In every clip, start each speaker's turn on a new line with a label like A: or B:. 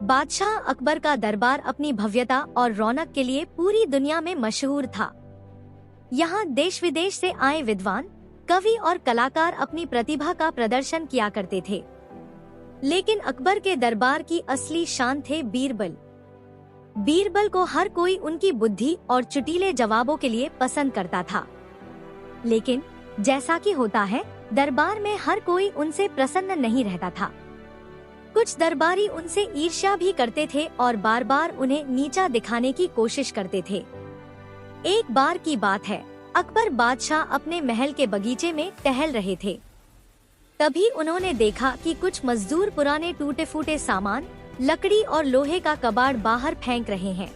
A: बादशाह अकबर का दरबार अपनी भव्यता और रौनक के लिए पूरी दुनिया में मशहूर था। यहाँ देश विदेश से आए विद्वान, कवि और कलाकार अपनी प्रतिभा का प्रदर्शन किया करते थे। लेकिन अकबर के दरबार की असली शान थे बीरबल। बीरबल को हर कोई उनकी बुद्धि और चुटीले जवाबों के लिए पसंद करता था। लेकिन जैसा कि होता है, दरबार में हर कोई उनसे प्रसन्न नहीं रहता था। कुछ दरबारी उनसे ईर्ष्या भी करते थे और बार बार उन्हें नीचा दिखाने की कोशिश करते थे। एक बार की बात है, अकबर बादशाह अपने महल के बगीचे में टहल रहे थे। तभी उन्होंने देखा कि कुछ मजदूर पुराने टूटे फूटे सामान, लकड़ी और लोहे का कबाड़ बाहर फेंक रहे हैं।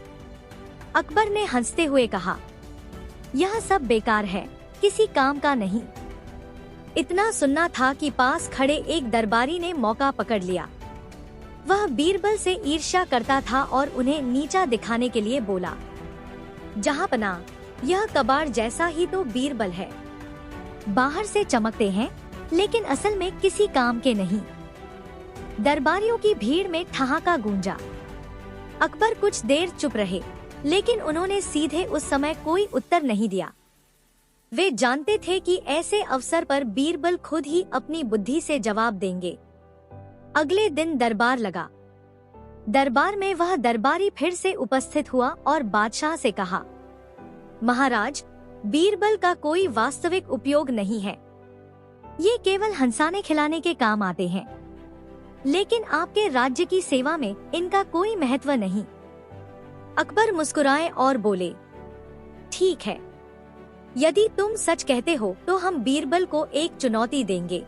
A: अकबर ने हंसते हुए कहा, यह सब बेकार है, किसी काम का नहीं। इतना सुनना था कि पास खड़े एक दरबारी ने मौका पकड़ लिया। वह बीरबल से ईर्ष्या करता था और उन्हें नीचा दिखाने के लिए बोला, जहांपनाह, यह कबाड़ जैसा ही तो बीरबल है। बाहर से चमकते हैं, लेकिन असल में किसी काम के नहीं। दरबारियों की भीड़ में ठहाका गूंजा। अकबर कुछ देर चुप रहे, लेकिन उन्होंने सीधे उस समय कोई उत्तर नहीं दिया। वे जानते थे कि ऐसे अवसर पर बीरबल खुद ही अपनी बुद्धि से जवाब देंगे। अगले दिन दरबार लगा। दरबार में वह दरबारी फिर से उपस्थित हुआ और बादशाह से कहा, महाराज, बीरबल का कोई वास्तविक उपयोग नहीं है। ये केवल हंसाने खिलाने के काम आते हैं। लेकिन आपके राज्य की सेवा में इनका कोई महत्व नहीं। अकबर मुस्कुराए और बोले, ठीक है, यदि तुम सच कहते हो तो हम बीरबल को एक चुनौती देंगे।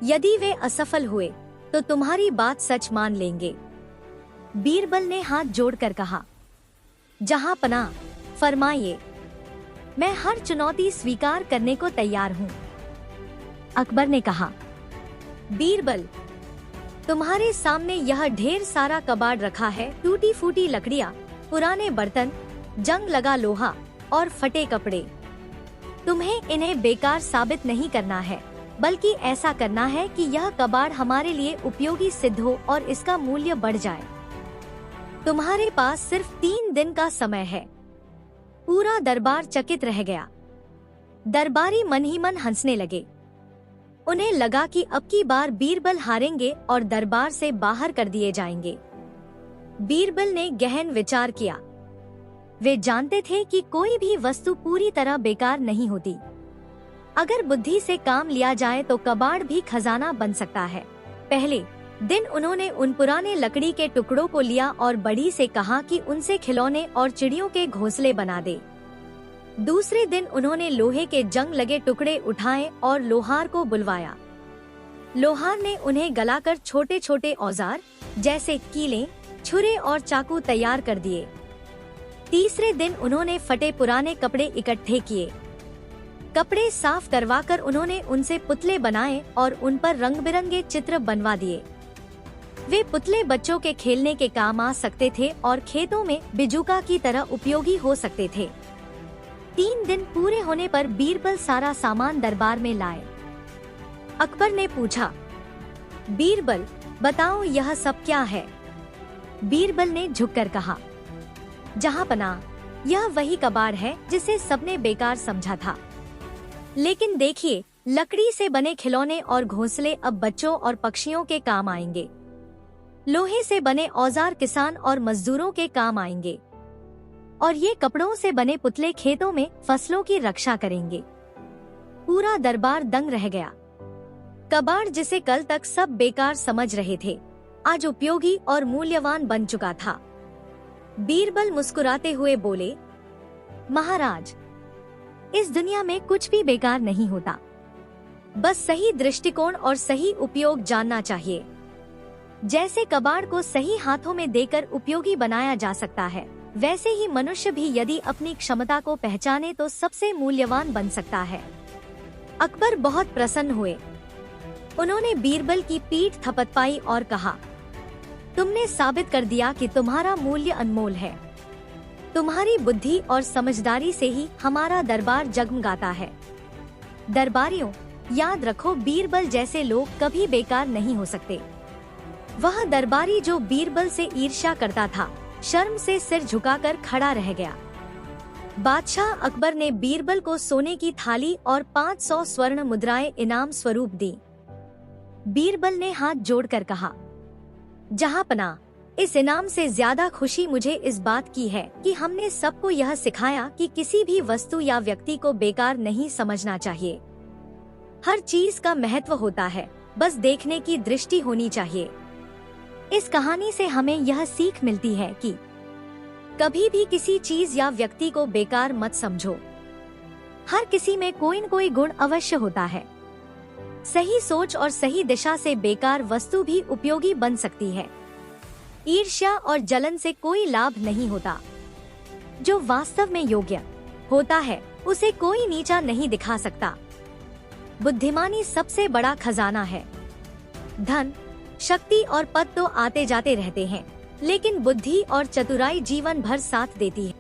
A: यदि वे असफल हुए तो तुम्हारी बात सच मान लेंगे। बीरबल ने हाथ जोड़कर कहा, जहांपनाह, फरमाइए, मैं हर चुनौती स्वीकार करने को तैयार हूँ। अकबर ने कहा, बीरबल, तुम्हारे सामने यह ढेर सारा कबाड़ रखा है, टूटी फूटी लकड़ियाँ, पुराने बर्तन, जंग लगा लोहा और फटे कपड़े। तुम्हें इन्हें बेकार साबित नहीं करना है, बल्कि ऐसा करना है कि यह कबाड़ हमारे लिए उपयोगी सिद्ध हो और इसका मूल्य बढ़ जाए। तुम्हारे पास सिर्फ 3 दिन का समय है। पूरा दरबार चकित रह गया। दरबारी मन ही मन हंसने लगे। उन्हें लगा कि अब की बार बीरबल हारेंगे और दरबार से बाहर कर दिए जाएंगे। बीरबल ने गहन विचार किया। वे जानते थे कि कोई भी वस्तु पूरी तरह बेकार नहीं होती। अगर बुद्धि से काम लिया जाए तो कबाड़ भी खजाना बन सकता है। पहले दिन उन्होंने उन पुराने लकड़ी के टुकड़ों को लिया और बड़ी से कहा कि उनसे खिलौने और चिड़ियों के घोंसले बना दे। दूसरे दिन उन्होंने लोहे के जंग लगे टुकड़े उठाए और लोहार को बुलवाया। लोहार ने उन्हें गलाकर छोटे छोटे औजार जैसे कीलें, छुरे और चाकू तैयार कर दिए। तीसरे दिन उन्होंने फटे पुराने कपड़े इकट्ठे किए। कपड़े साफ करवाकर उन्होंने उनसे पुतले बनाए और उन पर रंग बिरंगे चित्र बनवा दिए। वे पुतले बच्चों के खेलने के काम आ सकते थे और खेतों में बिजुका की तरह उपयोगी हो सकते थे। 3 दिन पूरे होने पर बीरबल सारा सामान दरबार में लाए। अकबर ने पूछा, बीरबल, बताओ यह सब क्या है? बीरबल ने झुककर कहा, जहांपनाह, यह वही कबाड़ है जिसे सबने बेकार समझा था। लेकिन देखिए, लकड़ी से बने खिलौने और घोंसले अब बच्चों और पक्षियों के काम आएंगे। लोहे से बने औजार किसान और मजदूरों के काम आएंगे। और ये कपड़ों से बने पुतले खेतों में फसलों की रक्षा करेंगे। पूरा दरबार दंग रह गया। कबाड़ जिसे कल तक सब बेकार समझ रहे थे, आज उपयोगी और मूल्यवान बन चुका था। बीरबल मुस्कुराते हुए बोले, महाराज, इस दुनिया में कुछ भी बेकार नहीं होता। बस सही दृष्टिकोण और सही उपयोग जानना चाहिए। जैसे कबाड़ को सही हाथों में देकर उपयोगी बनाया जा सकता है, वैसे ही मनुष्य भी यदि अपनी क्षमता को पहचाने तो सबसे मूल्यवान बन सकता है। अकबर बहुत प्रसन्न हुए। उन्होंने बीरबल की पीठ थपथपाई और कहा, तुमने साबित कर दिया कि तुम्हारा मूल्य अनमोल है। तुम्हारी बुद्धि और समझदारी से ही हमारा दरबार जगमगाता है। दरबारियों, याद रखो, बीरबल जैसे लोग कभी बेकार नहीं हो सकते। वह दरबारी जो बीरबल से ईर्ष्या करता था, शर्म से सिर झुकाकर खड़ा रह गया। बादशाह अकबर ने बीरबल को सोने की थाली और 500 स्वर्ण मुद्राएं इनाम स्वरूप दी। बीरबल ने हाथ जोड़कर कहा, जहांपनाह, इस इनाम से ज्यादा खुशी मुझे इस बात की है कि हमने सबको यह सिखाया कि किसी भी वस्तु या व्यक्ति को बेकार नहीं समझना चाहिए। हर चीज का महत्व होता है, बस देखने की दृष्टि होनी चाहिए। इस कहानी से हमें यह सीख मिलती है कि कभी भी किसी चीज या व्यक्ति को बेकार मत समझो। हर किसी में कोई न कोई गुण अवश्य होता है। सही सोच और सही दिशा से बेकार वस्तु भी उपयोगी बन सकती है। ईर्ष्या और जलन से कोई लाभ नहीं होता। जो वास्तव में योग्य होता है उसे कोई नीचा नहीं दिखा सकता। बुद्धिमानी सबसे बड़ा खजाना है। धन, शक्ति और पद तो आते जाते रहते हैं, लेकिन बुद्धि और चतुराई जीवन भर साथ देती है।